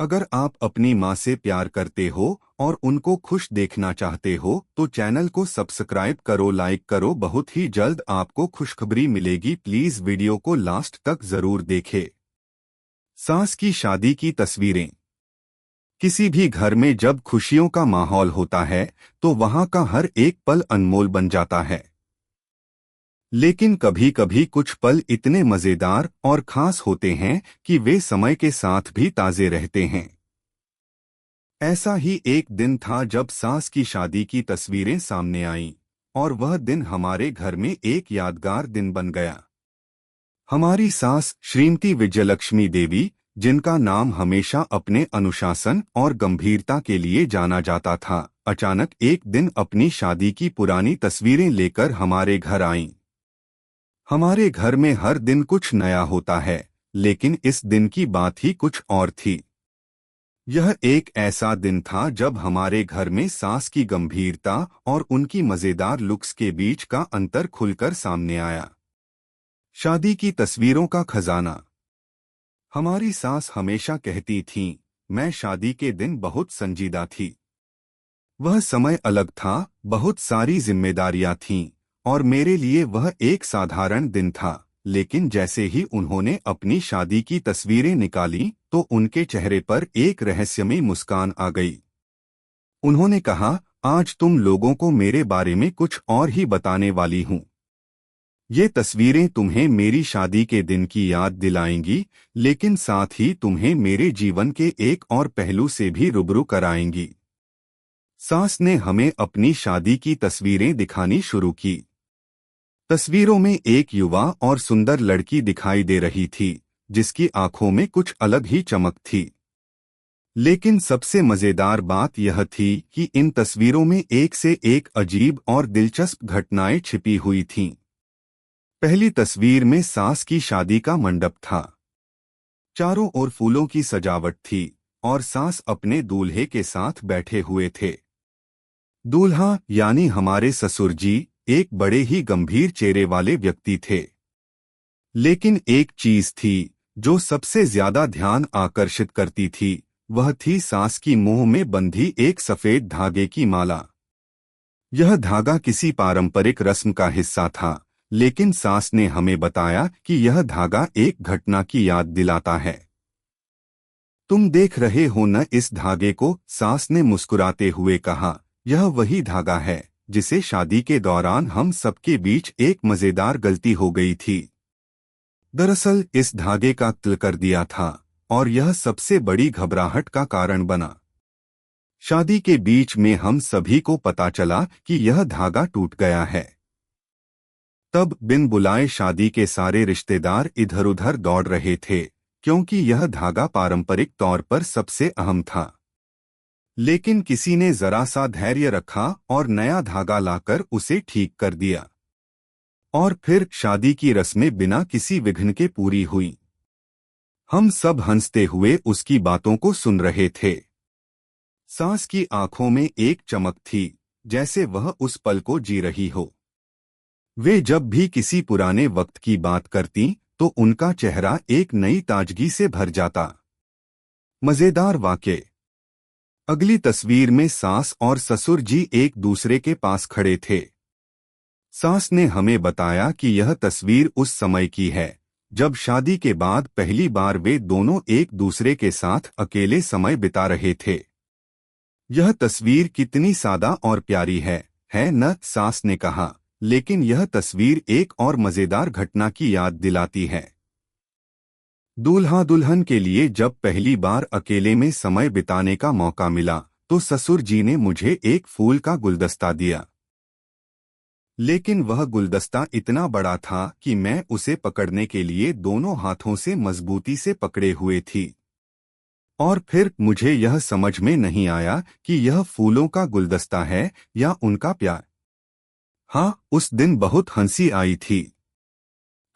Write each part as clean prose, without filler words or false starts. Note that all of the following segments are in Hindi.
अगर आप अपनी माँ से प्यार करते हो और उनको खुश देखना चाहते हो तो चैनल को सब्सक्राइब करो, लाइक करो। बहुत ही जल्द आपको खुशखबरी मिलेगी। प्लीज वीडियो को लास्ट तक जरूर देखें। सास की शादी की तस्वीरें। किसी भी घर में जब खुशियों का माहौल होता है तो वहां का हर एक पल अनमोल बन जाता है। लेकिन कभी कभी कुछ पल इतने मजेदार और खास होते हैं कि वे समय के साथ भी ताजे रहते हैं। ऐसा ही एक दिन था जब सास की शादी की तस्वीरें सामने आईं और वह दिन हमारे घर में एक यादगार दिन बन गया। हमारी सास श्रीमती विजयलक्ष्मी देवी, जिनका नाम हमेशा अपने अनुशासन और गंभीरता के लिए जाना जाता था, अचानक एक दिन अपनी शादी की पुरानी तस्वीरें लेकर हमारे घर आईं। हमारे घर में हर दिन कुछ नया होता है, लेकिन इस दिन की बात ही कुछ और थी। यह एक ऐसा दिन था जब हमारे घर में सास की गंभीरता और उनकी मजेदार लुक्स के बीच का अंतर खुलकर सामने आया। शादी की तस्वीरों का खजाना। हमारी सास हमेशा कहती थीं, मैं शादी के दिन बहुत संजीदा थी। वह समय अलग था, बहुत सारी जिम्मेदारियां थीं और मेरे लिए वह एक साधारण दिन था। लेकिन जैसे ही उन्होंने अपनी शादी की तस्वीरें निकाली तो उनके चेहरे पर एक रहस्यमयी मुस्कान आ गई। उन्होंने कहा, आज तुम लोगों को मेरे बारे में कुछ और ही बताने वाली हूँ। ये तस्वीरें तुम्हें मेरी शादी के दिन की याद दिलाएंगी, लेकिन साथ ही तुम्हें मेरे जीवन के एक और पहलू से भी रूबरू कराएंगी। सास ने हमें अपनी शादी की तस्वीरें दिखानी शुरू की। तस्वीरों में एक युवा और सुंदर लड़की दिखाई दे रही थी, जिसकी आंखों में कुछ अलग ही चमक थी। लेकिन सबसे मजेदार बात यह थी कि इन तस्वीरों में एक से एक अजीब और दिलचस्प घटनाएं छिपी हुई थीं। पहली तस्वीर में सास की शादी का मंडप था। चारों ओर फूलों की सजावट थी और सास अपने दूल्हे के साथ बैठे हुए थे। दूल्हा यानी हमारे ससुर जी एक बड़े ही गंभीर चेहरे वाले व्यक्ति थे। लेकिन एक चीज थी जो सबसे ज्यादा ध्यान आकर्षित करती थी, वह थी सास की मुंह में बंधी एक सफेद धागे की माला। यह धागा किसी पारंपरिक रस्म का हिस्सा था, लेकिन सास ने हमें बताया कि यह धागा एक घटना की याद दिलाता है। तुम देख रहे हो न इस धागे को, सास ने मुस्कुराते हुए कहा। यह वही धागा है जिसे शादी के दौरान हम सबके बीच एक मजेदार गलती हो गई थी। दरअसल इस धागे का तल कर दिया था और यह सबसे बड़ी घबराहट का कारण बना। शादी के बीच में हम सभी को पता चला कि यह धागा टूट गया है। तब बिन बुलाए शादी के सारे रिश्तेदार इधर उधर दौड़ रहे थे, क्योंकि यह धागा पारंपरिक तौर पर सबसे अहम था। लेकिन किसी ने जरा सा धैर्य रखा और नया धागा लाकर उसे ठीक कर दिया। और फिर शादी की रस्में बिना किसी विघ्न के पूरी हुई। हम सब हंसते हुए उसकी बातों को सुन रहे थे। सास की आंखों में एक चमक थी, जैसे वह उस पल को जी रही हो। वे जब भी किसी पुराने वक्त की बात करती तो उनका चेहरा एक नई ताजगी से भर जाता। मजेदार वाकये। अगली तस्वीर में सास और ससुर जी एक दूसरे के पास खड़े थे। सास ने हमें बताया कि यह तस्वीर उस समय की है जब शादी के बाद पहली बार वे दोनों एक दूसरे के साथ अकेले समय बिता रहे थे। यह तस्वीर कितनी सादा और प्यारी है न? सास ने कहा। लेकिन यह तस्वीर एक और मजेदार घटना की याद दिलाती है। दूल्हा दुल्हन के लिए जब पहली बार अकेले में समय बिताने का मौका मिला तो ससुर जी ने मुझे एक फूल का गुलदस्ता दिया। लेकिन वह गुलदस्ता इतना बड़ा था कि मैं उसे पकड़ने के लिए दोनों हाथों से मजबूती से पकड़े हुए थी। और फिर मुझे यह समझ में नहीं आया कि यह फूलों का गुलदस्ता है या उनका प्यार। हाँ, उस दिन बहुत हंसी आई थी।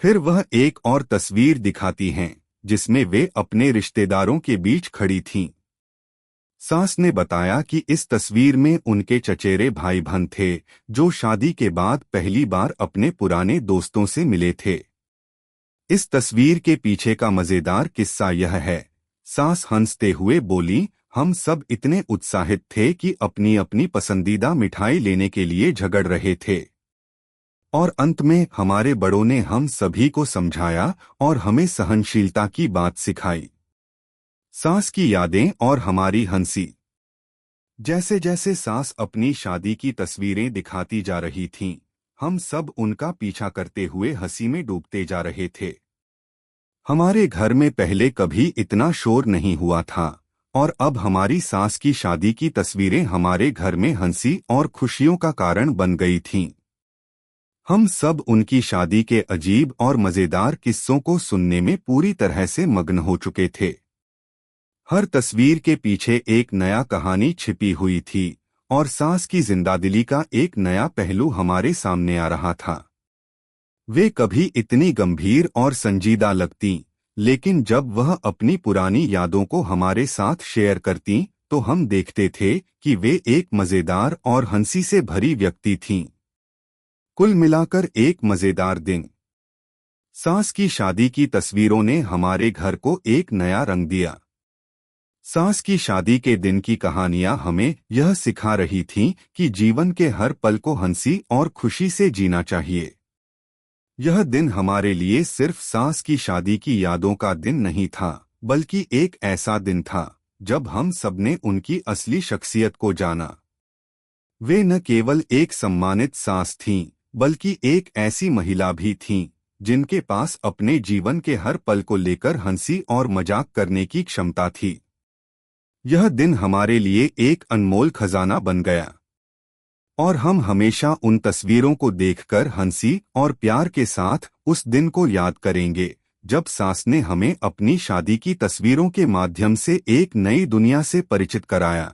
फिर वह एक और तस्वीर दिखाती हैं जिसमें वे अपने रिश्तेदारों के बीच खड़ी थीं। सास ने बताया कि इस तस्वीर में उनके चचेरे भाई बहन थे जो शादी के बाद पहली बार अपने पुराने दोस्तों से मिले थे। इस तस्वीर के पीछे का मजेदार किस्सा यह है, सास हंसते हुए बोली, हम सब इतने उत्साहित थे कि अपनी अपनी पसंदीदा मिठाई लेने के लिए झगड़ रहे थे। और अंत में हमारे बड़ों ने हम सभी को समझाया और हमें सहनशीलता की बात सिखाई। सास की यादें और हमारी हंसी। जैसे जैसे सास अपनी शादी की तस्वीरें दिखाती जा रही थीं, हम सब उनका पीछा करते हुए हंसी में डूबते जा रहे थे। हमारे घर में पहले कभी इतना शोर नहीं हुआ था, और अब हमारी सास की शादी की तस्वीरें हमारे घर में हंसी और खुशियों का कारण बन गई थीं। हम सब उनकी शादी के अजीब और मजेदार किस्सों को सुनने में पूरी तरह से मग्न हो चुके थे। हर तस्वीर के पीछे एक नया कहानी छिपी हुई थी और सास की जिंदादिली का एक नया पहलू हमारे सामने आ रहा था। वे कभी इतनी गंभीर और संजीदा लगतीं, लेकिन जब वह अपनी पुरानी यादों को हमारे साथ शेयर करतीं, तो हम देखते थे कि वे एक मजेदार और हंसी से भरी व्यक्ति थीं। कुल मिलाकर एक मजेदार दिन। सास की शादी की तस्वीरों ने हमारे घर को एक नया रंग दिया। सास की शादी के दिन की कहानियां हमें यह सिखा रही थीं कि जीवन के हर पल को हंसी और खुशी से जीना चाहिए। यह दिन हमारे लिए सिर्फ सास की शादी की यादों का दिन नहीं था, बल्कि एक ऐसा दिन था जब हम सबने उनकी असली शख्सियत को जाना। वे न केवल एक सम्मानित सास थीं, बल्कि एक ऐसी महिला भी थीं जिनके पास अपने जीवन के हर पल को लेकर हंसी और मजाक करने की क्षमता थी। यह दिन हमारे लिए एक अनमोल खजाना बन गया, और हम हमेशा उन तस्वीरों को देखकर हंसी और प्यार के साथ उस दिन को याद करेंगे जब सास ने हमें अपनी शादी की तस्वीरों के माध्यम से एक नई दुनिया से परिचित कराया।